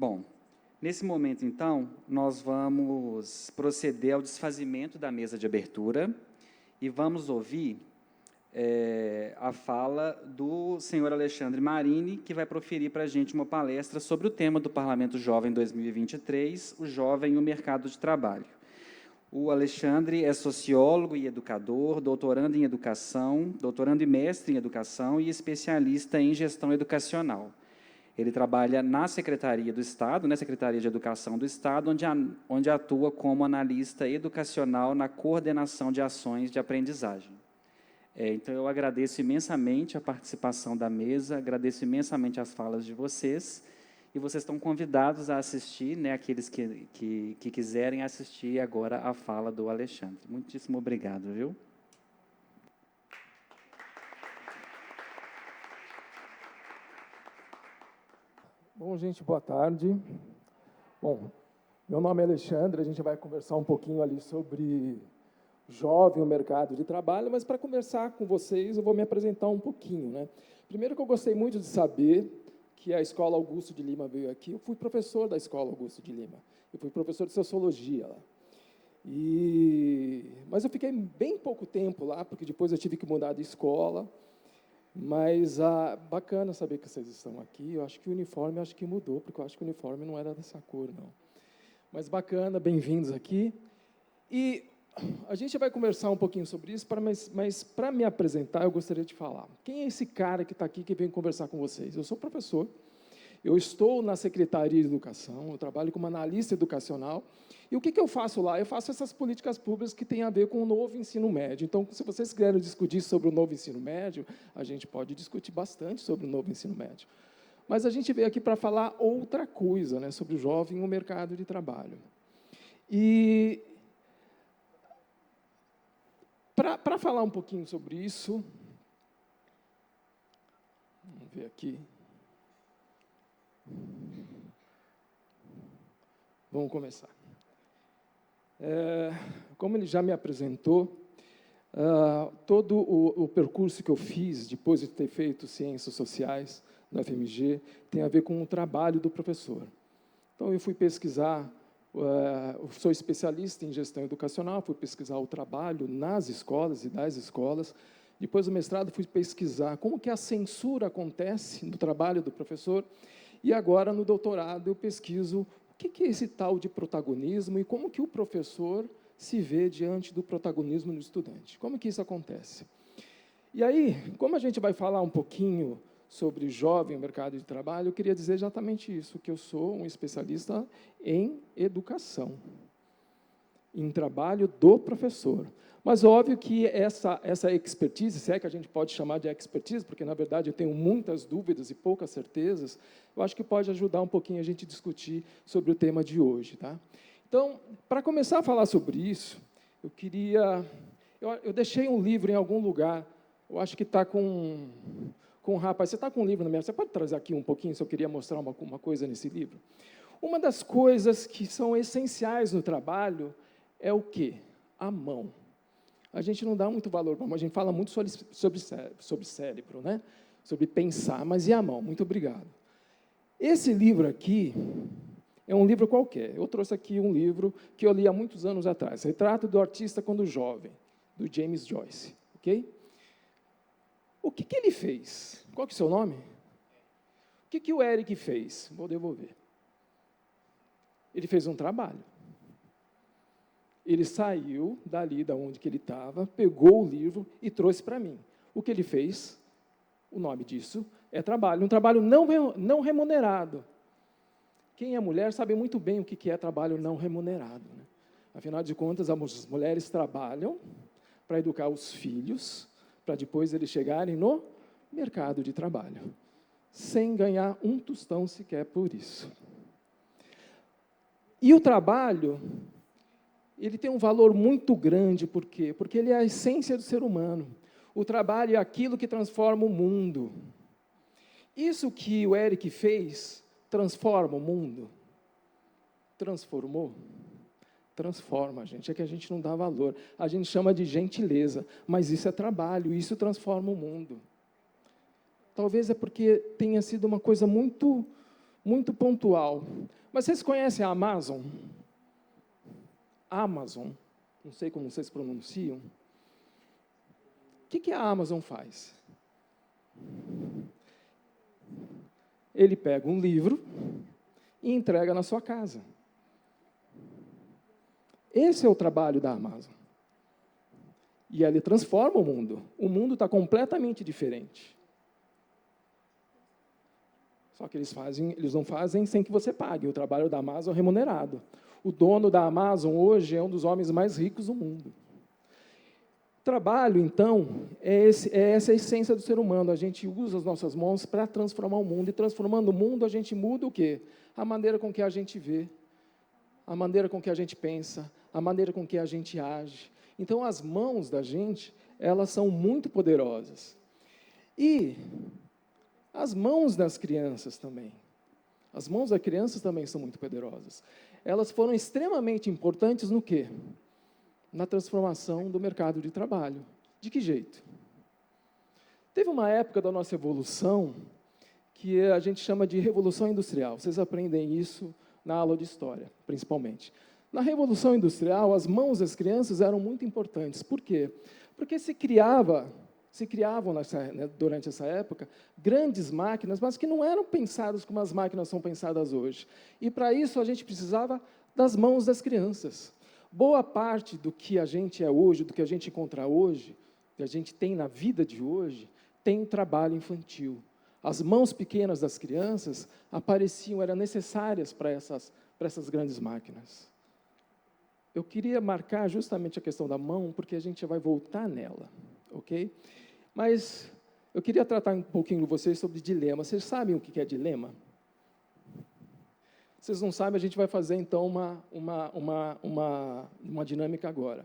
Bom, nesse momento, então, nós vamos proceder ao desfazimento da mesa de abertura e vamos ouvir a fala do senhor Alexandre Marini, que vai proferir para a gente uma palestra sobre o tema do Parlamento Jovem 2023, o jovem e o mercado de trabalho. O Alexandre é sociólogo e educador, doutorando em educação, doutorando e mestre em educação e especialista em gestão educacional. Ele trabalha na Secretaria do Estado, na Secretaria de Educação do Estado, onde atua como analista educacional na coordenação de ações de aprendizagem. Então, eu agradeço imensamente a participação da mesa, agradeço imensamente as falas de vocês, e vocês estão convidados a assistir, né, aqueles que quiserem assistir agora a fala do Alexandre. Muitíssimo obrigado, viu? Bom, gente, boa tarde. Bom, meu nome é Alexandre, a gente vai conversar um pouquinho ali sobre jovem, o mercado de trabalho, mas para conversar com vocês eu vou me apresentar um pouquinho, né? Primeiro que eu gostei muito de saber que a Escola Augusto de Lima veio aqui. Eu fui professor da Escola Augusto de Lima, eu fui professor de Sociologia lá. Mas eu fiquei bem pouco tempo lá, porque depois eu tive que mudar de escola. Mas bacana saber que vocês estão aqui. Eu acho que o uniforme acho que mudou, porque eu acho que o uniforme não era dessa cor, não. Mas bacana, bem-vindos aqui. E a gente vai conversar um pouquinho sobre isso, mas para me apresentar, eu gostaria de falar. Quem é esse cara que está aqui, que vem conversar com vocês? Eu sou professor, eu estou na Secretaria de Educação, eu trabalho como analista educacional. E o que eu faço lá? Eu faço essas políticas públicas que têm a ver com o novo ensino médio. Então, se vocês quiserem discutir sobre o novo ensino médio, a gente pode discutir bastante sobre o novo ensino médio. Mas a gente veio aqui para falar outra coisa, né, sobre o jovem e o mercado de trabalho. E para falar um pouquinho sobre isso, vamos ver aqui. Vamos começar. Como ele já me apresentou, todo o percurso que eu fiz, depois de ter feito Ciências Sociais na FMG, tem a ver com o trabalho do professor. Então, eu fui pesquisar, eu sou especialista em gestão educacional, fui pesquisar o trabalho nas escolas e das escolas. Depois do mestrado, fui pesquisar como que a censura acontece no trabalho do professor. E agora, no doutorado, eu pesquiso o que é esse tal de protagonismo e como que o professor se vê diante do protagonismo do estudante. Como que isso acontece? E aí, como a gente vai falar um pouquinho sobre jovem e mercado de trabalho, eu queria dizer exatamente isso, que eu sou um especialista em educação, em trabalho do professor. Mas, óbvio que essa expertise, se é que a gente pode chamar de expertise, porque, na verdade, eu tenho muitas dúvidas e poucas certezas, eu acho que pode ajudar um pouquinho a gente discutir sobre o tema de hoje. Tá? Então, para começar a falar sobre isso, eu queria... Eu deixei um livro em algum lugar, eu acho que está com um rapaz... Você está com um livro na minha... Você pode trazer aqui um pouquinho, se eu queria mostrar uma coisa nesse livro? Uma das coisas que são essenciais no trabalho é o quê? A mão. A gente não dá muito valor para a mão, a gente fala muito sobre cérebro, né? Sobre pensar, mas e a mão? Muito obrigado. Esse livro aqui é um livro qualquer. Eu trouxe aqui um livro que eu li há muitos anos atrás, Retrato do Artista Quando Jovem, do James Joyce. Okay? O que ele fez? Qual que é o seu nome? O que o Eric fez? Vou devolver. Ele fez um trabalho. Ele saiu dali, da onde que ele estava, pegou o livro e trouxe para mim. O que ele fez, o nome disso, é trabalho. Um trabalho não remunerado. Quem é mulher sabe muito bem o que é trabalho não remunerado. Né? Afinal de contas, as mulheres trabalham para educar os filhos, para depois eles chegarem no mercado de trabalho, sem ganhar um tostão sequer por isso. E o trabalho... ele tem um valor muito grande, por quê? Porque ele é a essência do ser humano. O trabalho é aquilo que transforma o mundo. Isso que o Eric fez, transforma o mundo? Transformou? Transforma, gente. É que a gente não dá valor. A gente chama de gentileza, mas isso é trabalho, isso transforma o mundo. Talvez é porque tenha sido uma coisa muito muito pontual. Mas vocês conhecem a Amazon? Amazon, não sei como vocês pronunciam. O que a Amazon faz? Ele pega um livro e entrega na sua casa. Esse é o trabalho da Amazon. E ele transforma o mundo. O mundo está completamente diferente. Só que eles não fazem sem que você pague. O trabalho da Amazon é remunerado. O dono da Amazon hoje é um dos homens mais ricos do mundo. O trabalho, então, é essa a essência do ser humano. A gente usa as nossas mãos para transformar o mundo. E transformando o mundo, a gente muda o quê? A maneira com que a gente vê, a maneira com que a gente pensa, a maneira com que a gente age. Então, as mãos da gente, elas são muito poderosas. E as mãos das crianças também. As mãos das crianças também são muito poderosas. Elas foram extremamente importantes no quê? Na transformação do mercado de trabalho. De que jeito? Teve uma época da nossa evolução que a gente chama de Revolução Industrial. Vocês aprendem isso na aula de História, principalmente. Na Revolução Industrial, as mãos das crianças eram muito importantes. Por quê? Porque se criavam durante essa época grandes máquinas, mas que não eram pensadas como as máquinas são pensadas hoje. E, para isso, a gente precisava das mãos das crianças. Boa parte do que a gente é hoje, do que a gente encontra hoje, que a gente tem na vida de hoje, tem trabalho infantil. As mãos pequenas das crianças eram necessárias para essas grandes máquinas. Eu queria marcar justamente a questão da mão, porque a gente vai voltar nela, ok? Mas eu queria tratar um pouquinho com vocês sobre dilema. Vocês sabem o que é dilema? Vocês não sabem, a gente vai fazer, então, uma dinâmica agora.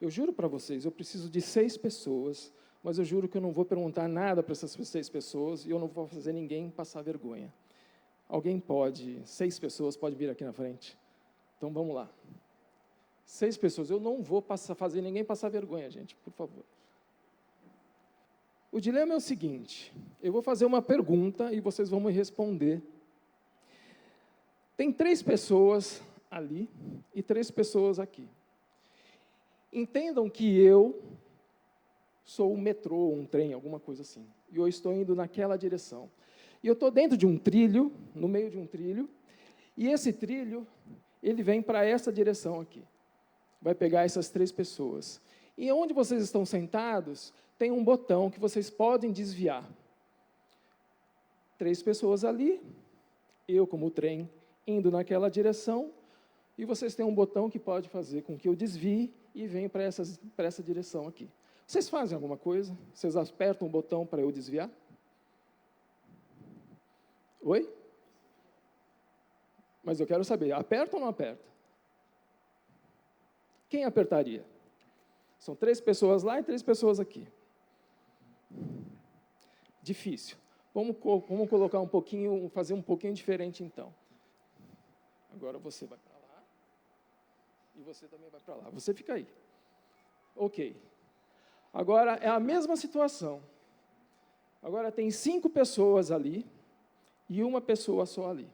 Eu juro para vocês, eu preciso de 6 pessoas, mas eu juro que eu não vou perguntar nada para essas 6 pessoas e eu não vou fazer ninguém passar vergonha. Alguém 6 pessoas pode vir aqui na frente? Então, vamos lá. 6 pessoas. Eu não vou fazer ninguém passar vergonha, gente, por favor. O dilema é o seguinte, eu vou fazer uma pergunta e vocês vão me responder. Tem 3 pessoas ali e 3 pessoas aqui. Entendam que eu sou um metrô, um trem, alguma coisa assim, e eu estou indo naquela direção. E eu estou dentro de um trilho, no meio de um trilho, e esse trilho, ele vem para essa direção aqui. Vai pegar essas 3 pessoas. E onde vocês estão sentados, tem um botão que vocês podem desviar. 3 pessoas ali, eu como trem, indo naquela direção, e vocês têm um botão que pode fazer com que eu desvie e venha para essa direção aqui. Vocês fazem alguma coisa? Vocês apertam o botão para eu desviar? Oi? Mas eu quero saber, aperta ou não aperta? Quem apertaria? São 3 pessoas lá e 3 pessoas aqui. Difícil. Vamos colocar fazer um pouquinho diferente, então. Agora você vai para lá e você também vai para lá. Você fica aí. Ok. Agora é a mesma situação. Agora tem 5 pessoas ali e uma pessoa só ali.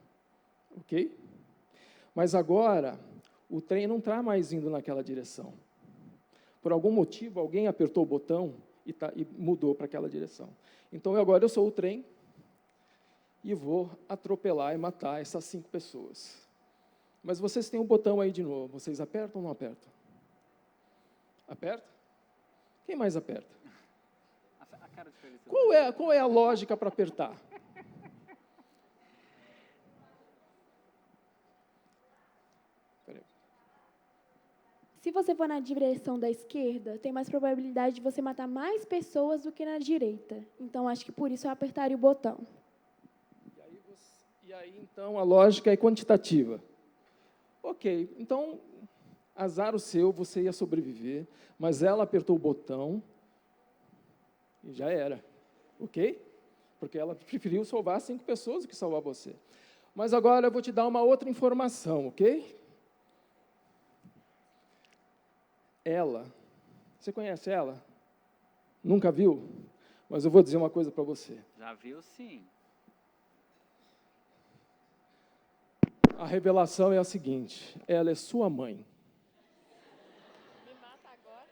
Ok? Mas agora o trem não está mais indo naquela direção. Por algum motivo, alguém apertou o botão e mudou para aquela direção. Então, agora eu sou o trem e vou atropelar e matar essas 5 pessoas. Mas vocês têm um botão aí de novo. Vocês apertam ou não apertam? Aperta? Quem mais aperta? Qual é a lógica para apertar? Se você for na direção da esquerda, tem mais probabilidade de você matar mais pessoas do que na direita. Então, acho que por isso eu apertaria o botão. E aí, então, a lógica é quantitativa. Ok, então, azar o seu, você ia sobreviver, mas ela apertou o botão e já era. Ok? Porque ela preferiu salvar 5 pessoas do que salvar você. Mas agora eu vou te dar uma outra informação, ok? Ela, você conhece ela? Nunca viu? Mas eu vou dizer uma coisa para você. Já viu, sim. A revelação é a seguinte: ela é sua mãe. Me mata agora.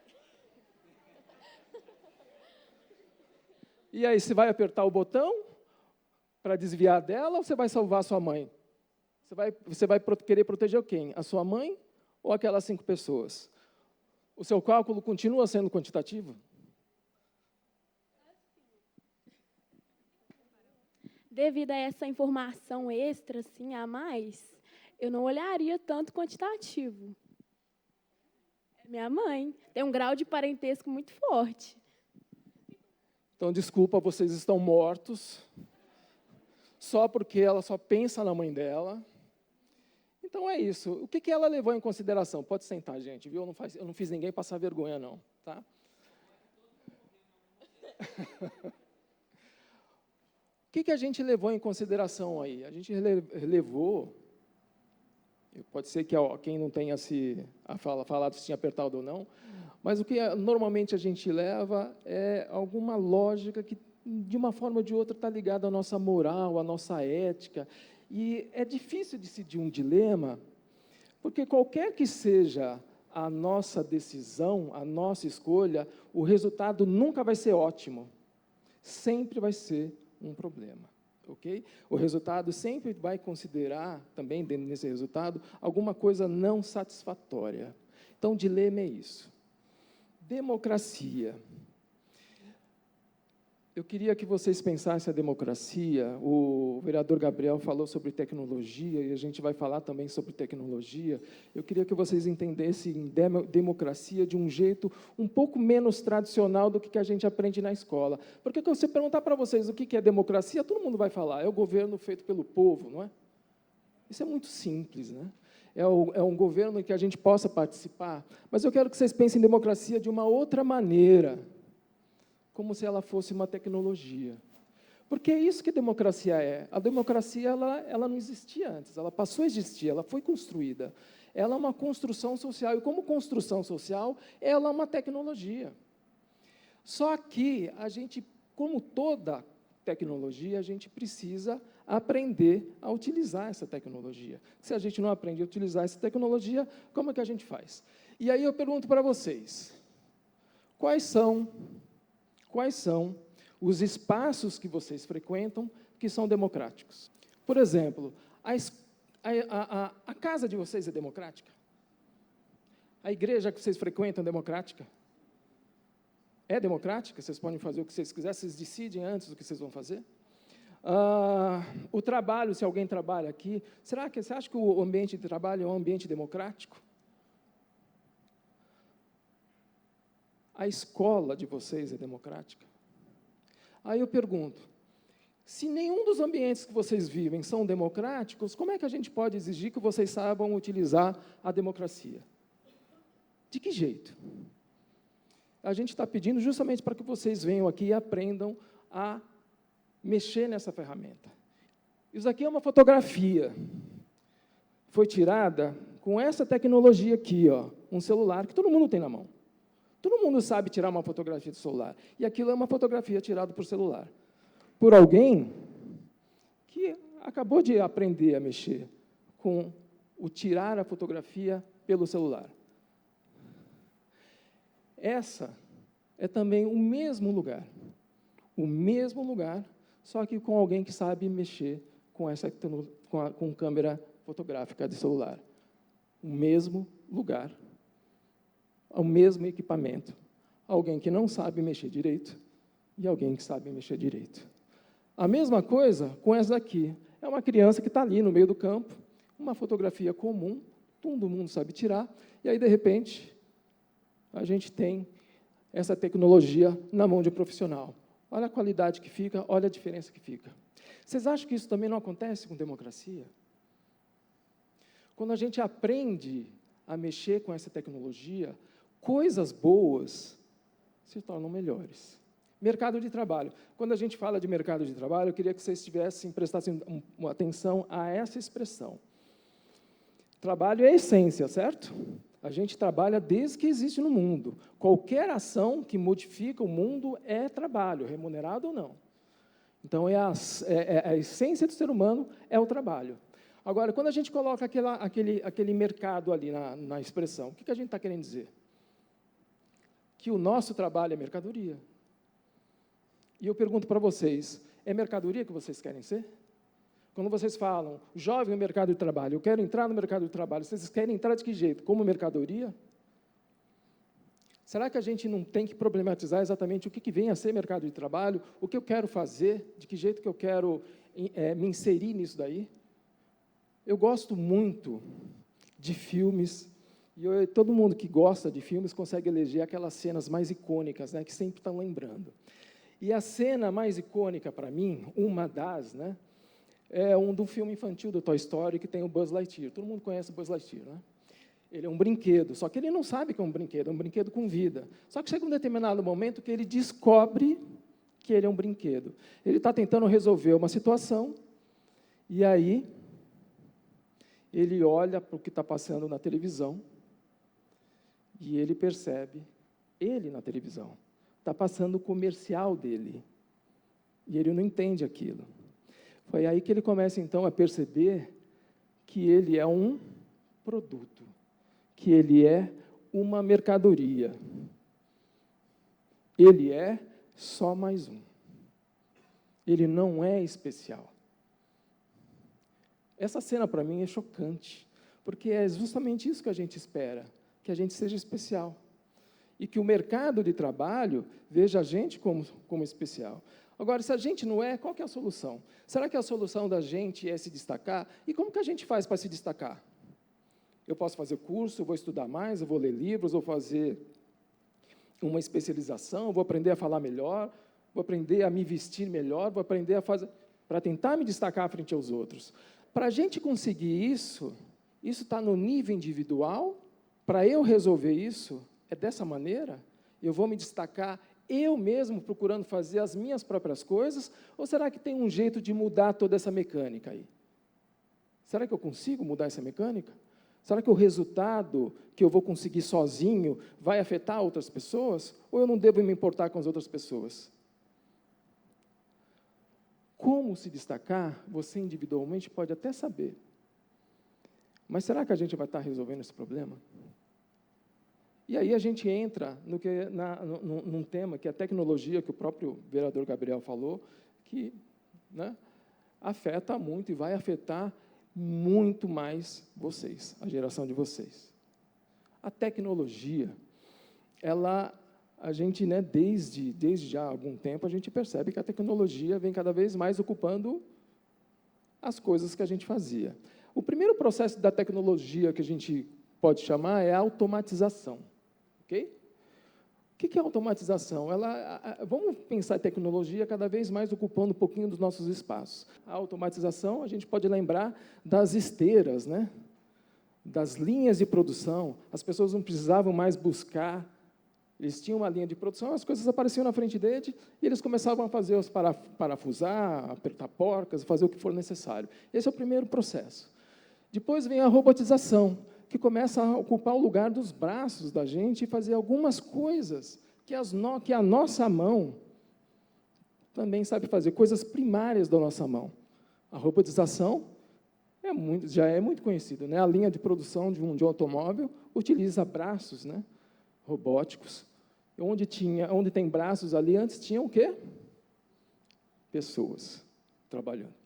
E aí, você vai apertar o botão para desviar dela ou você vai salvar a sua mãe? Você vai querer proteger quem? A sua mãe ou aquelas 5 pessoas? O seu cálculo continua sendo quantitativo? Devido a essa informação extra, assim, a mais, eu não olharia tanto quantitativo. É minha mãe. Tem um grau de parentesco muito forte. Então, desculpa, vocês estão mortos, só porque ela só pensa na mãe dela. Então, é isso. O que ela levou em consideração? Pode sentar, gente, viu? Eu não fiz ninguém passar vergonha, não. Tá? O que a gente levou em consideração aí? A gente levou, pode ser que quem não tenha falado se tinha apertado ou não, mas o que normalmente a gente leva é alguma lógica que, de uma forma ou de outra, está ligada à nossa moral, à nossa ética. E é difícil decidir um dilema, porque qualquer que seja a nossa decisão, a nossa escolha, o resultado nunca vai ser ótimo. Sempre vai ser um problema, ok? O resultado sempre vai considerar, também dentro desse resultado, alguma coisa não satisfatória. Então, o dilema é isso. Democracia. Eu queria que vocês pensassem a democracia. O vereador Gabriel falou sobre tecnologia, e a gente vai falar também sobre tecnologia. Eu queria que vocês entendessem democracia de um jeito um pouco menos tradicional do que a gente aprende na escola. Porque, quando você perguntar para vocês o que é democracia, todo mundo vai falar, é o governo feito pelo povo, não é? Isso é muito simples, né? É um governo em que a gente possa participar, mas eu quero que vocês pensem em democracia de uma outra maneira, como se ela fosse uma tecnologia. Porque é isso que a democracia é. A democracia ela não existia antes, ela passou a existir, ela foi construída. Ela é uma construção social, e como construção social, ela é uma tecnologia. Só que a gente, como toda tecnologia, a gente precisa aprender a utilizar essa tecnologia. Se a gente não aprende a utilizar essa tecnologia, como é que a gente faz? E aí eu pergunto para vocês, quais são os espaços que vocês frequentam que são democráticos? Por exemplo, a casa de vocês é democrática? A igreja que vocês frequentam é democrática? É democrática? Vocês podem fazer o que vocês quiserem, vocês decidem antes do que vocês vão fazer? O trabalho, se alguém trabalha aqui, você acha que o ambiente de trabalho é um ambiente democrático? A escola de vocês é democrática? Aí eu pergunto, se nenhum dos ambientes que vocês vivem são democráticos, como é que a gente pode exigir que vocês saibam utilizar a democracia? De que jeito? A gente está pedindo justamente para que vocês venham aqui e aprendam a mexer nessa ferramenta. Isso aqui é uma fotografia. Foi tirada com essa tecnologia aqui, ó, um celular que todo mundo tem na mão. Todo mundo sabe tirar uma fotografia de celular. E aquilo é uma fotografia tirada por celular. Por alguém que acabou de aprender a mexer com o tirar a fotografia pelo celular. Essa é também o mesmo lugar. O mesmo lugar, só que com alguém que sabe mexer com câmera fotográfica de celular. O mesmo lugar. O mesmo equipamento. Alguém que não sabe mexer direito e alguém que sabe mexer direito. A mesma coisa com essa daqui. É uma criança que está ali no meio do campo, uma fotografia comum, todo mundo sabe tirar, e aí, de repente, a gente tem essa tecnologia na mão de um profissional. Olha a qualidade que fica, olha a diferença que fica. Vocês acham que isso também não acontece com democracia? Quando a gente aprende a mexer com essa tecnologia, coisas boas se tornam melhores. Mercado de trabalho. Quando a gente fala de mercado de trabalho, eu queria que vocês prestassem uma atenção a essa expressão. Trabalho é a essência, certo? A gente trabalha desde que existe no mundo. Qualquer ação que modifica o mundo é trabalho, remunerado ou não. Então, a essência do ser humano é o trabalho. Agora, quando a gente coloca aquele mercado ali na expressão, o que a gente está querendo dizer? Que o nosso trabalho é mercadoria. E eu pergunto para vocês, é mercadoria que vocês querem ser? Quando vocês falam, jovem no mercado de trabalho, eu quero entrar no mercado de trabalho, vocês querem entrar de que jeito? Como mercadoria? Será que a gente não tem que problematizar exatamente o que vem a ser mercado de trabalho, o que eu quero fazer, de que jeito que eu quero me inserir nisso daí? Eu gosto muito de filmes, e todo mundo que gosta de filmes consegue eleger aquelas cenas mais icônicas, né, que sempre estão lembrando. E a cena mais icônica para mim, uma das, né, é do filme infantil do Toy Story, que tem o Buzz Lightyear. Todo mundo conhece o Buzz Lightyear, né? Ele é um brinquedo, só que ele não sabe que é um brinquedo com vida. Só que chega um determinado momento que ele descobre que ele é um brinquedo. Ele está tentando resolver uma situação, e aí ele olha para o que está passando na televisão, e ele percebe, ele na televisão, está passando o comercial dele, e ele não entende aquilo. Foi aí que ele começa, então, a perceber que ele é um produto, que ele é uma mercadoria. Ele é só mais um. Ele não é especial. Essa cena, para mim, é chocante, porque é justamente isso que a gente espera, que a gente seja especial. E que o mercado de trabalho veja a gente como especial. Agora, se a gente não é, qual que é a solução? Será que a solução da gente é se destacar? E como que a gente faz para se destacar? Eu posso fazer curso, eu vou estudar mais, eu vou ler livros, vou fazer uma especialização, vou aprender a falar melhor, vou aprender a me vestir melhor, vou aprender a fazer... para tentar me destacar frente aos outros. Para a gente conseguir isso está no nível individual, para eu resolver isso, é dessa maneira? Eu vou me destacar eu mesmo procurando fazer as minhas próprias coisas, ou será que tem um jeito de mudar toda essa mecânica aí? Será que eu consigo mudar essa mecânica? Será que o resultado que eu vou conseguir sozinho vai afetar outras pessoas, ou eu não devo me importar com as outras pessoas? Como se destacar, você individualmente pode até saber. Mas será que a gente vai estar resolvendo esse problema? E aí a gente entra num tema que é a tecnologia, que o próprio vereador Gabriel falou, que, né, afeta muito e vai afetar muito mais vocês, a geração de vocês. A tecnologia, a gente, né, desde já há algum tempo, a gente percebe que a tecnologia vem cada vez mais ocupando as coisas que a gente fazia. O primeiro processo da tecnologia que a gente pode chamar é a automatização. Okay? O que é automatização? Vamos pensar em tecnologia cada vez mais ocupando um pouquinho dos nossos espaços. A automatização, a gente pode lembrar das esteiras, né? Das linhas de produção. As pessoas não precisavam mais buscar, eles tinham uma linha de produção, as coisas apareciam na frente deles e eles começavam a fazer os parafusar, apertar porcas, fazer o que for necessário. Esse é o primeiro processo. Depois vem a robotização, que começa a ocupar o lugar dos braços da gente e fazer algumas coisas que a nossa mão também sabe fazer, coisas primárias da nossa mão. A robotização já é muito conhecida, né? A linha de produção de um automóvel utiliza braços, né, robóticos. Onde tem braços ali, antes tinha o quê? Pessoas trabalhando.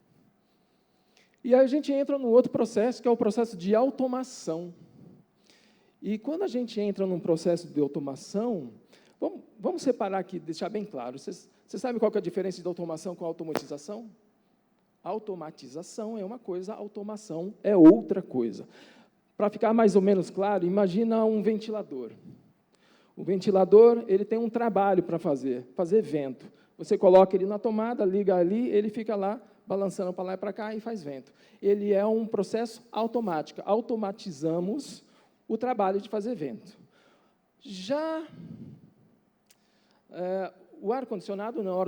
E aí a gente entra no outro processo, que é o processo de automação. E quando a gente entra num processo de automação, vamos separar aqui, deixar bem claro. Vocês sabem qual que é a diferença de automação com automatização? Automatização é uma coisa, automação é outra coisa. Para ficar mais ou menos claro, imagina um ventilador. O ventilador, ele tem um trabalho para fazer vento. Você coloca ele na tomada, liga ali, ele fica lá, balançando para lá e para cá e faz vento. Ele é um processo automático. Automatizamos o trabalho de fazer vento. Já o ar-condicionado não.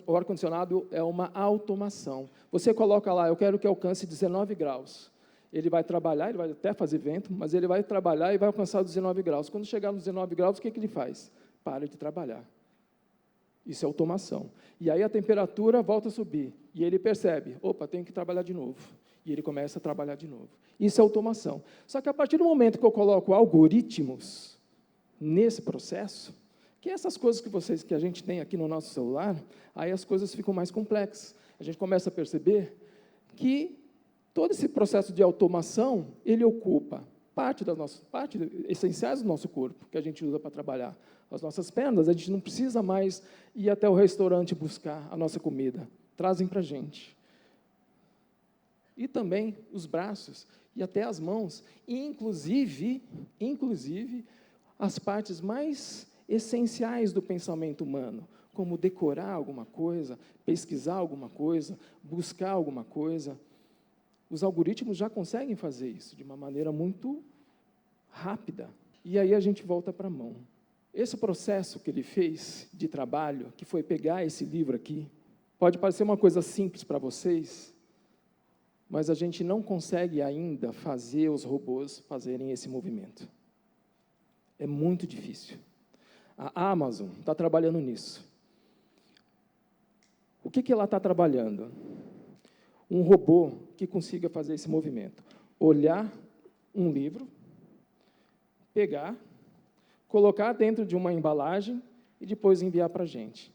O ar-condicionado é uma automação. Você coloca lá, eu quero que alcance 19 graus. Ele vai trabalhar, ele vai até fazer vento, mas ele vai trabalhar e vai alcançar 19 graus. Quando chegar nos 19 graus, o que ele faz? Para de trabalhar. Isso é automação. E aí a temperatura volta a subir. E ele percebe, opa, tenho que trabalhar de novo. E ele começa a trabalhar de novo. Isso é automação. Só que a partir do momento que eu coloco algoritmos nesse processo, que essas coisas que a gente tem aqui no nosso celular, aí as coisas ficam mais complexas. A gente começa a perceber que todo esse processo de automação, ele ocupa parte essenciais do nosso corpo, que a gente usa para trabalhar. As nossas pernas, a gente não precisa mais ir até o restaurante buscar a nossa comida. Trazem para a gente. E também os braços e até as mãos, e inclusive as partes mais essenciais do pensamento humano, como decorar alguma coisa, pesquisar alguma coisa, buscar alguma coisa. Os algoritmos já conseguem fazer isso de uma maneira muito rápida. E aí a gente volta para a mão. Esse processo que ele fez de trabalho, que foi pegar esse livro aqui, pode parecer uma coisa simples para vocês, mas a gente não consegue ainda fazer os robôs fazerem esse movimento. É muito difícil. A Amazon está trabalhando nisso. O que ela está trabalhando? Um robô que consiga fazer esse movimento. Olhar um livro, pegar, colocar dentro de uma embalagem e depois enviar para a gente.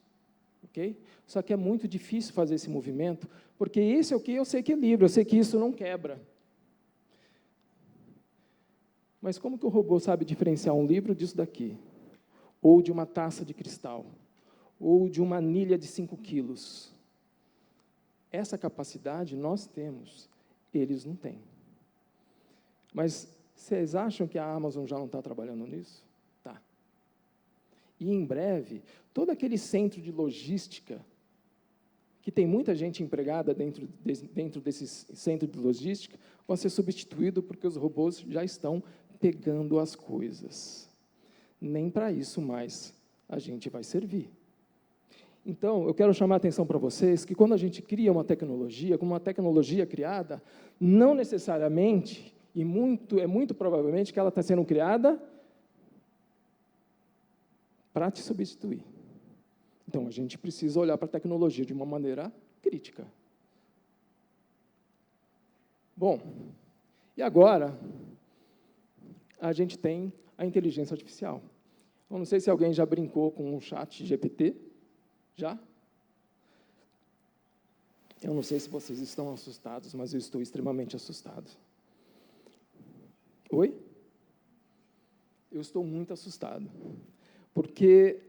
Okay? Só que é muito difícil fazer esse movimento, porque isso é o que eu sei que é livro, eu sei que isso não quebra. Mas como que o robô sabe diferenciar um livro disso daqui? Ou de uma taça de cristal? Ou de uma anilha de 5 quilos? Essa capacidade nós temos, eles não têm. Mas vocês acham que a Amazon já não está trabalhando nisso? Tá. E, em breve, todo aquele centro de logística, que tem muita gente empregada dentro desse centro de logística, vai ser substituído porque os robôs já estão pegando as coisas. Nem para isso mais a gente vai servir. Então, eu quero chamar a atenção para vocês que quando a gente cria uma tecnologia, como uma tecnologia criada, não necessariamente, e muito provavelmente que ela está sendo criada para te substituir. Então, a gente precisa olhar para a tecnologia de uma maneira crítica. Bom, e agora a gente tem a inteligência artificial. Eu não sei se alguém já brincou com um chat GPT. Já? Eu não sei se vocês estão assustados, mas eu estou extremamente assustado. Oi? Eu estou muito assustado. Porque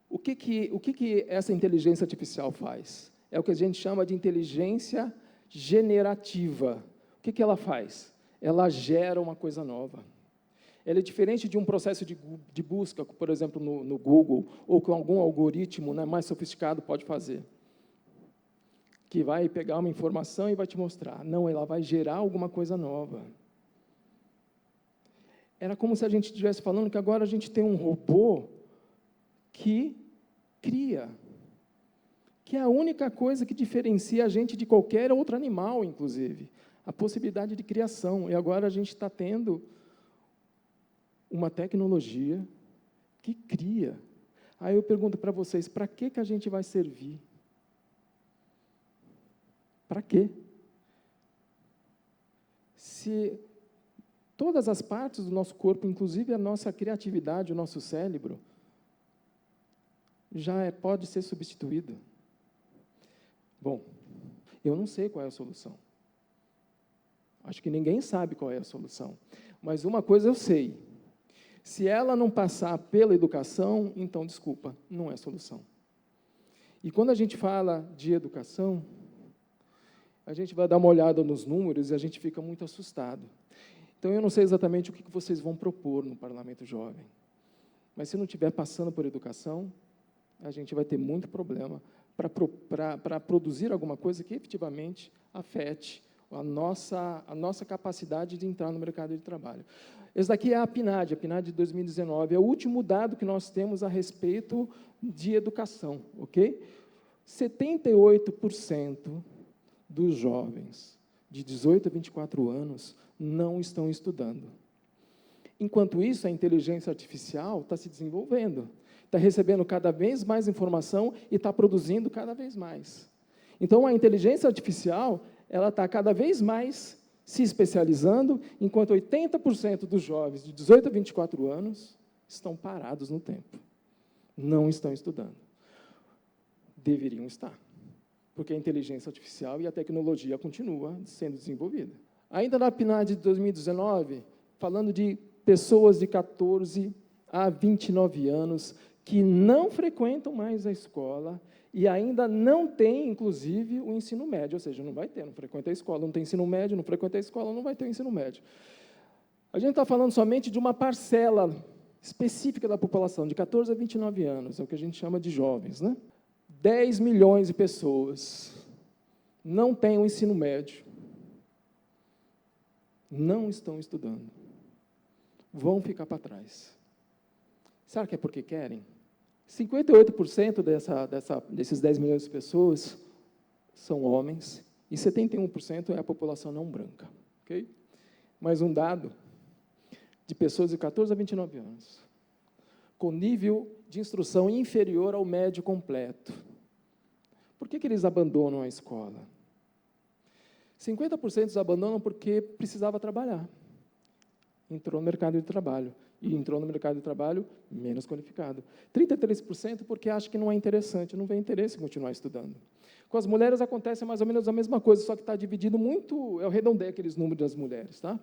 o que essa inteligência artificial faz? É o que a gente chama de inteligência generativa. O que ela faz? Ela gera uma coisa nova. Ela é diferente de um processo de busca, por exemplo, no Google, ou que algum algoritmo, né, mais sofisticado pode fazer, que vai pegar uma informação e vai te mostrar. Não, ela vai gerar alguma coisa nova. Era como se a gente estivesse falando que agora a gente tem um robô que cria, que é a única coisa que diferencia a gente de qualquer outro animal, inclusive, a possibilidade de criação. E agora a gente está tendo uma tecnologia que cria. Aí eu pergunto para vocês, para que a gente vai servir? Para quê? Se todas as partes do nosso corpo, inclusive a nossa criatividade, o nosso cérebro, já pode ser substituído. Bom, eu não sei qual é a solução. Acho que ninguém sabe qual é a solução. Mas uma coisa eu sei. Se ela não passar pela educação, então, desculpa, não é solução. E quando a gente fala de educação, a gente vai dar uma olhada nos números e a gente fica muito assustado. Então, eu não sei exatamente o que vocês vão propor no Parlamento Jovem. Mas, se não estiver passando por educação, a gente vai ter muito problema para produzir alguma coisa que, efetivamente, afete a nossa capacidade de entrar no mercado de trabalho. Esse daqui é a PNAD de 2019, é o último dado que nós temos a respeito de educação, ok? 78% dos jovens de 18 a 24 anos não estão estudando. Enquanto isso, a inteligência artificial está se desenvolvendo. está recebendo cada vez mais informação e está produzindo cada vez mais. Então, a inteligência artificial ela está cada vez mais se especializando, enquanto 80% dos jovens de 18 a 24 anos estão parados no tempo. Não estão estudando. Deveriam estar, porque a inteligência artificial e a tecnologia continua sendo desenvolvida. Ainda na PNAD de 2019, falando de pessoas de 14 a 29 anos que não frequentam mais a escola e ainda não têm, inclusive, o ensino médio, ou seja, não vai ter, não frequenta a escola, não tem ensino médio, não frequenta a escola, não vai ter o ensino médio. A gente está falando somente de uma parcela específica da população, de 14 a 29 anos, é o que a gente chama de jovens, né? 10 milhões de pessoas não têm o ensino médio, não estão estudando, vão ficar para trás. Será que é porque querem? 58% desses 10 milhões de pessoas são homens e 71% é a população não branca. Okay? Mais um dado de pessoas de 14 a 29 anos, com nível de instrução inferior ao médio completo. Por que eles abandonam a escola? 50% eles abandonam porque precisava trabalhar. Entrou no mercado de trabalho. E entrou no mercado de trabalho menos qualificado. 33% porque acha que não é interessante, não vê interesse em continuar estudando. Com as mulheres acontece mais ou menos a mesma coisa, só que está dividido muito, eu arredondei aqueles números das mulheres, tá?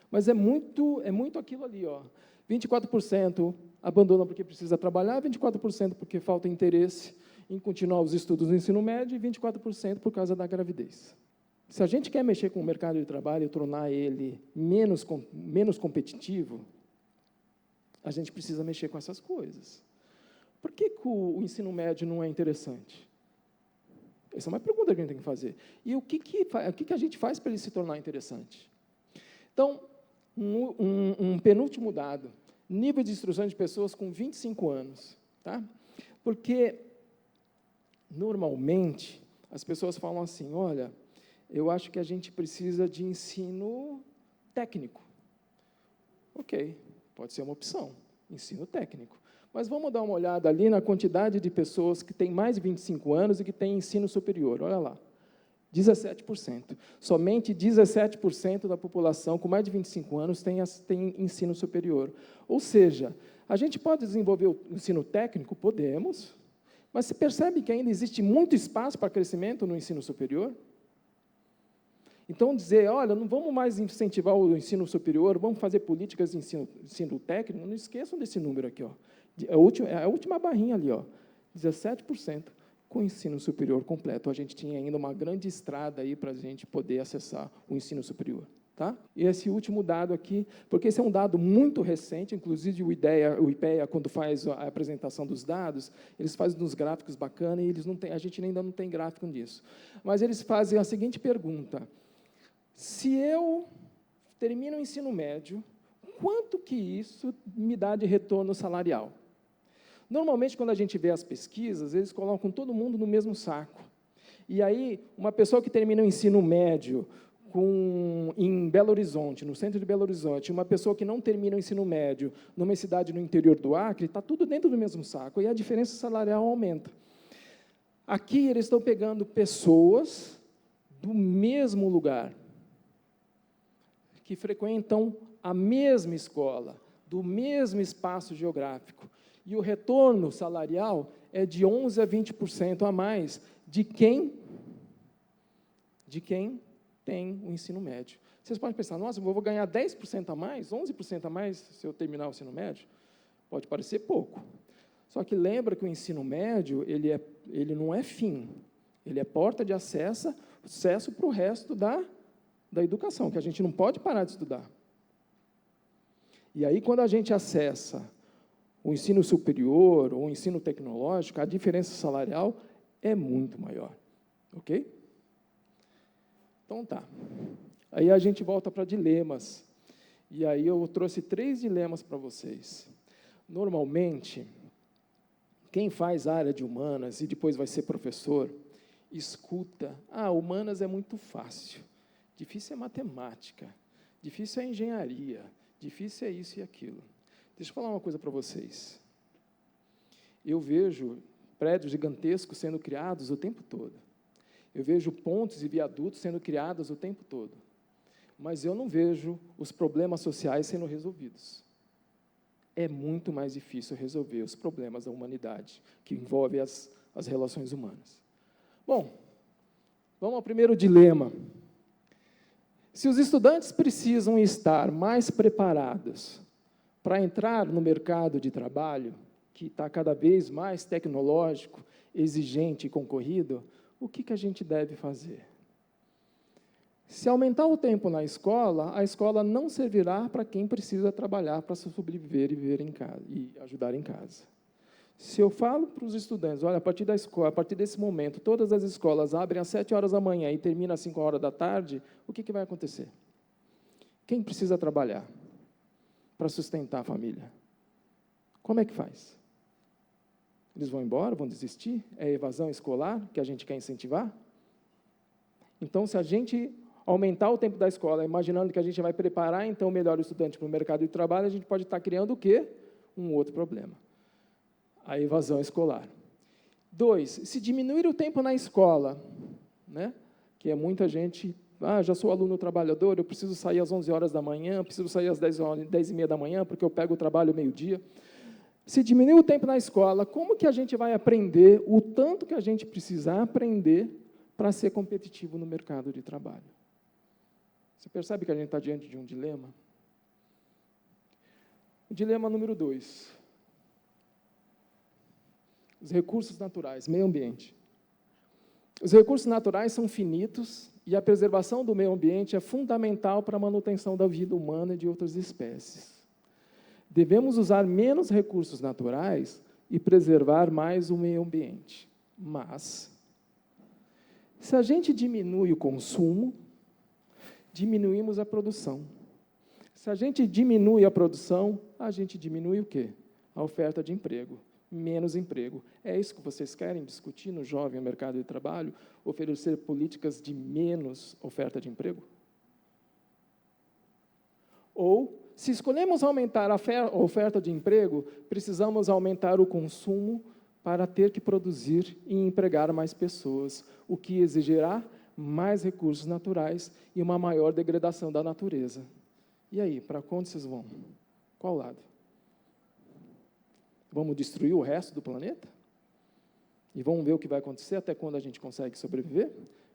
Mas é muito aquilo ali, ó. 24% abandonam porque precisa trabalhar, 24% porque falta interesse em continuar os estudos no ensino médio e 24% por causa da gravidez. Se a gente quer mexer com o mercado de trabalho e tornar ele menos competitivo, a gente precisa mexer com essas coisas. Por que o ensino médio não é interessante? Essa é uma pergunta que a gente tem que fazer. E o que a gente faz para ele se tornar interessante? Então, um penúltimo dado, nível de instrução de pessoas com 25 anos. Tá? Porque, normalmente, as pessoas falam assim, olha, eu acho que a gente precisa de ensino técnico. Ok, pode ser uma opção, ensino técnico. Mas vamos dar uma olhada ali na quantidade de pessoas que têm mais de 25 anos e que têm ensino superior. Olha lá, 17%. Somente 17% da população com mais de 25 anos tem ensino superior. Ou seja, a gente pode desenvolver o ensino técnico? Podemos, mas se percebe que ainda existe muito espaço para crescimento no ensino superior? Então, dizer, olha, não vamos mais incentivar o ensino superior, vamos fazer políticas de ensino técnico, não esqueçam desse número aqui, ó. É a última barrinha ali, ó, 17% com ensino superior completo. A gente tinha ainda uma grande estrada aí para a gente poder acessar o ensino superior. Tá? E esse último dado aqui, porque esse é um dado muito recente, inclusive o IPEA, quando faz a apresentação dos dados, eles fazem uns gráficos bacanas e a gente ainda não tem gráfico disso. Mas eles fazem a seguinte pergunta, se eu termino o ensino médio, quanto que isso me dá de retorno salarial? Normalmente, quando a gente vê as pesquisas, eles colocam todo mundo no mesmo saco. E aí, uma pessoa que termina o ensino médio em Belo Horizonte, no centro de Belo Horizonte, uma pessoa que não termina o ensino médio numa cidade no interior do Acre, está tudo dentro do mesmo saco, e a diferença salarial aumenta. Aqui, eles estão pegando pessoas do mesmo lugar, que frequentam a mesma escola, do mesmo espaço geográfico, e o retorno salarial é de 11% a 20% a mais de quem tem o ensino médio. Vocês podem pensar, nossa, eu vou ganhar 10% a mais, 11% a mais se eu terminar o ensino médio? Pode parecer pouco. Só que lembra que o ensino médio, ele não é fim, ele é porta de acesso para o resto da educação, que a gente não pode parar de estudar. E aí, quando a gente acessa o ensino superior ou o ensino tecnológico, a diferença salarial é muito maior. Ok? Então, tá. Aí a gente volta para dilemas. E aí eu trouxe 3 dilemas para vocês. Normalmente, quem faz a área de humanas e depois vai ser professor, escuta, humanas é muito fácil. Difícil é matemática, difícil é engenharia, difícil é isso e aquilo. Deixa eu falar uma coisa para vocês. Eu vejo prédios gigantescos sendo criados o tempo todo. Eu vejo pontes e viadutos sendo criados o tempo todo. Mas eu não vejo os problemas sociais sendo resolvidos. É muito mais difícil resolver os problemas da humanidade, que envolvem as relações humanas. Bom, vamos ao primeiro dilema. Se os estudantes precisam estar mais preparados para entrar no mercado de trabalho, que está cada vez mais tecnológico, exigente e concorrido, o que a gente deve fazer? Se aumentar o tempo na escola, a escola não servirá para quem precisa trabalhar para sobreviver e viver em casa, e ajudar em casa. Se eu falo para os estudantes, olha, a partir da escola, a partir desse momento, todas as escolas abrem às 7 horas da manhã e terminam às 5 horas da tarde, o que vai acontecer? Quem precisa trabalhar para sustentar a família? Como é que faz? Eles vão embora, vão desistir? É a evasão escolar que a gente quer incentivar? Então, se a gente aumentar o tempo da escola, imaginando que a gente vai preparar, então, melhor o estudante para o mercado de trabalho, a gente pode estar criando o quê? Um outro problema. A evasão escolar. 2, se diminuir o tempo na escola, né, que é muita gente, já sou aluno trabalhador, eu preciso sair às 11 horas da manhã, preciso sair às 10h30 da manhã, porque eu pego o trabalho meio-dia. Se diminuir o tempo na escola, como que a gente vai aprender o tanto que a gente precisa aprender para ser competitivo no mercado de trabalho? Você percebe que a gente está diante de um dilema? O dilema número 2. Os recursos naturais, meio ambiente. Os recursos naturais são finitos e a preservação do meio ambiente é fundamental para a manutenção da vida humana e de outras espécies. Devemos usar menos recursos naturais e preservar mais o meio ambiente. Mas, se a gente diminui o consumo, diminuímos a produção. Se a gente diminui a produção, a gente diminui o quê? A oferta de emprego. Menos emprego. É isso que vocês querem discutir no jovem mercado de trabalho? Oferecer políticas de menos oferta de emprego? Ou, se escolhemos aumentar a oferta de emprego, precisamos aumentar o consumo para ter que produzir e empregar mais pessoas, o que exigirá mais recursos naturais e uma maior degradação da natureza. E aí, para onde vocês vão? Qual lado? Vamos destruir o resto do planeta? E vamos ver o que vai acontecer, até quando a gente consegue sobreviver,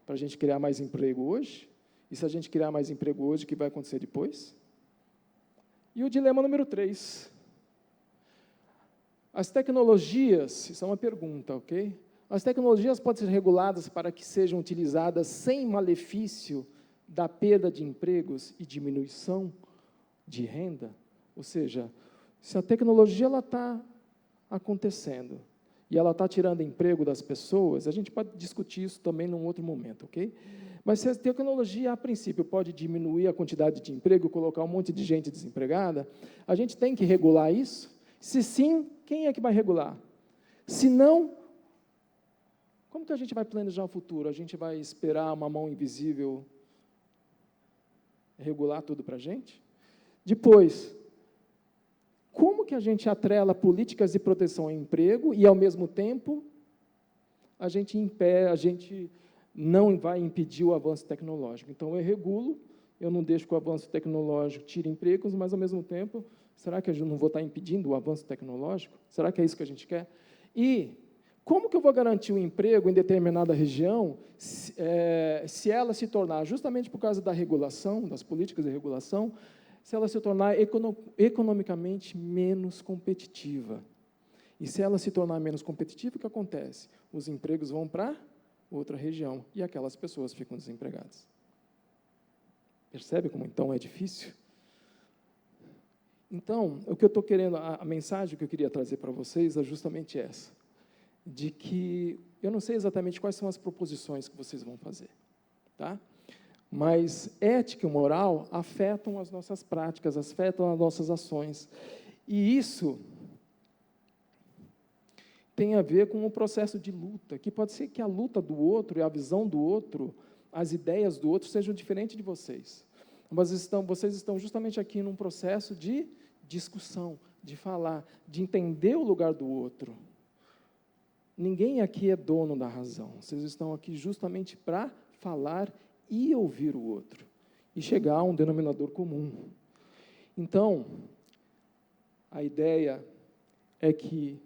para a gente criar mais emprego hoje? E se a gente criar mais emprego hoje, o que vai acontecer depois? E o dilema número 3. As tecnologias, isso é uma pergunta, ok? As tecnologias podem ser reguladas para que sejam utilizadas sem malefício da perda de empregos e diminuição de renda? Ou seja, se a tecnologia está acontecendo e ela está tirando emprego das pessoas, a gente pode discutir isso também num outro momento, ok? Mas se a tecnologia, a princípio, pode diminuir a quantidade de emprego, colocar um monte de gente desempregada, a gente tem que regular isso? Se sim, quem é que vai regular? Se não, como que a gente vai planejar o futuro? A gente vai esperar uma mão invisível regular tudo para a gente? Depois, como que a gente atrela políticas de proteção ao emprego e, ao mesmo tempo, a gente não vai impedir o avanço tecnológico? Então, eu regulo, eu não deixo que o avanço tecnológico tire empregos, mas, ao mesmo tempo, será que eu não vou estar impedindo o avanço tecnológico? Será que é isso que a gente quer? E como que eu vou garantir o emprego em determinada região se ela se tornar, justamente por causa da regulação, das políticas de regulação, se ela se tornar economicamente menos competitiva? E se ela se tornar menos competitiva, o que acontece? Os empregos vão para outra região e aquelas pessoas ficam desempregadas. Percebe como, então, é difícil? Então, o que eu estou querendo, a mensagem que eu queria trazer para vocês é justamente essa, de que eu não sei exatamente quais são as proposições que vocês vão fazer, tá? Mas ética e moral afetam as nossas práticas, afetam as nossas ações. E isso tem a ver com o processo de luta, que pode ser que a luta do outro e a visão do outro, as ideias do outro sejam diferentes de vocês. Mas vocês estão justamente aqui num processo de discussão, de falar, de entender o lugar do outro. Ninguém aqui é dono da razão. Vocês estão aqui justamente para falar e ouvir o outro, e chegar a um denominador comum. Então, a ideia é que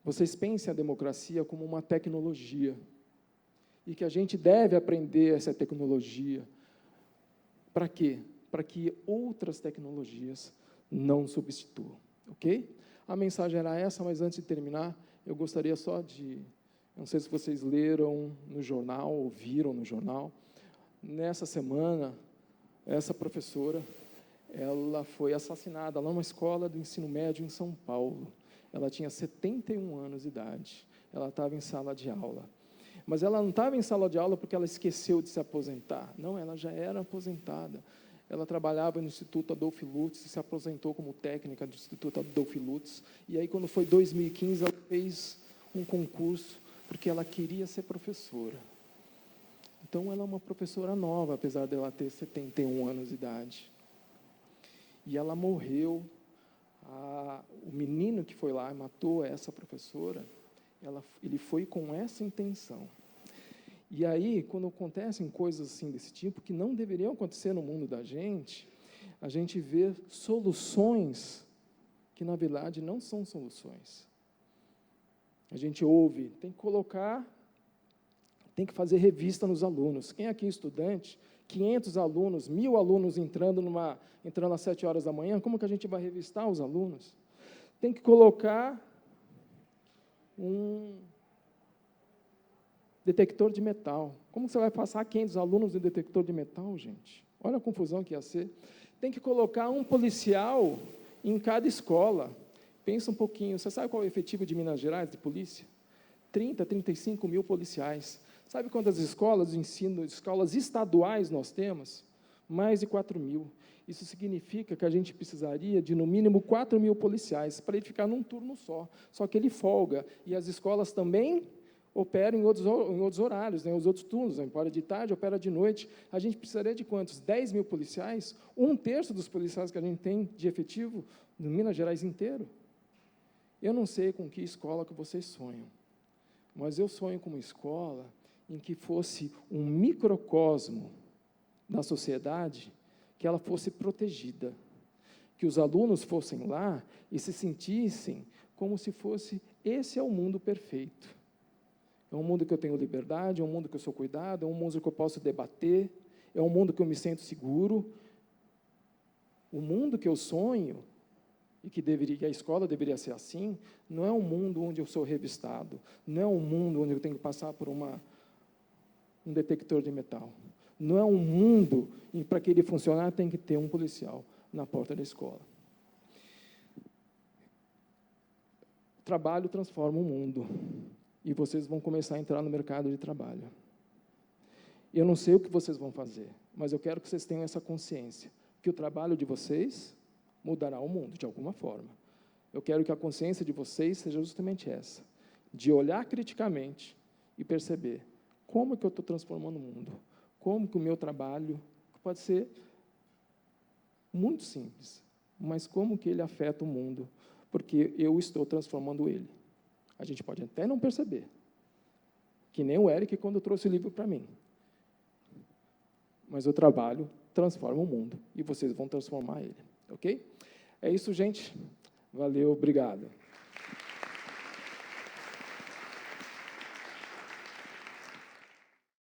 vocês pensem a democracia como uma tecnologia, e que a gente deve aprender essa tecnologia. Para quê? Para que outras tecnologias não substituam, ok? A mensagem era essa, mas antes de terminar, eu gostaria só de... Não sei se vocês leram no jornal, ou viram no jornal, nessa semana, essa professora, ela foi assassinada lá numa escola do ensino médio em São Paulo. Ela tinha 71 anos de idade. Ela estava em sala de aula. Mas ela não estava em sala de aula porque ela esqueceu de se aposentar. Não, ela já era aposentada. Ela trabalhava no Instituto Adolph Lutz, se aposentou como técnica do Instituto Adolph Lutz. E aí, quando foi 2015, ela fez um concurso porque ela queria ser professora. Então, ela é uma professora nova, apesar dela ter 71 anos de idade. E ela morreu. O menino que foi lá e matou essa professora, ele foi com essa intenção. E aí, quando acontecem coisas assim desse tipo, que não deveriam acontecer no mundo da gente, a gente vê soluções que, na verdade, não são soluções. A gente ouve, tem que fazer revista nos alunos. Quem aqui é estudante, 500 alunos, 1.000 alunos entrando às 7 horas da manhã, como que a gente vai revistar os alunos? Tem que colocar um detector de metal. Como você vai passar 500 alunos no detector de metal, gente? Olha a confusão que ia ser. Tem que colocar um policial em cada escola. Pensa um pouquinho. Você sabe qual é o efetivo de Minas Gerais, de polícia? 30, 35 mil policiais. Sabe quantas escolas de ensino, escolas estaduais nós temos? Mais de 4 mil. Isso significa que a gente precisaria de, no mínimo, 4 mil policiais para ele ficar num turno só. Só que ele folga. E as escolas também operam em outros horários, né? Os outros turnos, opera de tarde, opera de noite. A gente precisaria de quantos? 10 mil policiais? 1/3 dos policiais que a gente tem de efetivo no Minas Gerais inteiro. Eu não sei com que escola que vocês sonham, mas eu sonho com uma escola em que fosse um microcosmo da sociedade, que ela fosse protegida, que os alunos fossem lá e se sentissem como se fosse, esse é o mundo perfeito. É um mundo que eu tenho liberdade, é um mundo que eu sou cuidado, é um mundo que eu posso debater, é um mundo que eu me sinto seguro. O mundo que eu sonho, e que a escola deveria ser assim, não é um mundo onde eu sou revistado, não é um mundo onde eu tenho que passar por um detector de metal. Não é um mundo em para que ele funcionar tem que ter um policial na porta da escola. O trabalho transforma o mundo, e vocês vão começar a entrar no mercado de trabalho. Eu não sei o que vocês vão fazer, mas eu quero que vocês tenham essa consciência, que o trabalho de vocês mudará o mundo, de alguma forma. Eu quero que a consciência de vocês seja justamente essa, de olhar criticamente e perceber como que eu estou transformando o mundo, como que o meu trabalho, pode ser muito simples, mas como que ele afeta o mundo, porque eu estou transformando ele. A gente pode até não perceber, que nem o Eric quando trouxe o livro para mim. Mas o trabalho transforma o mundo, e vocês vão transformar ele, ok? É isso, gente. Valeu, obrigado.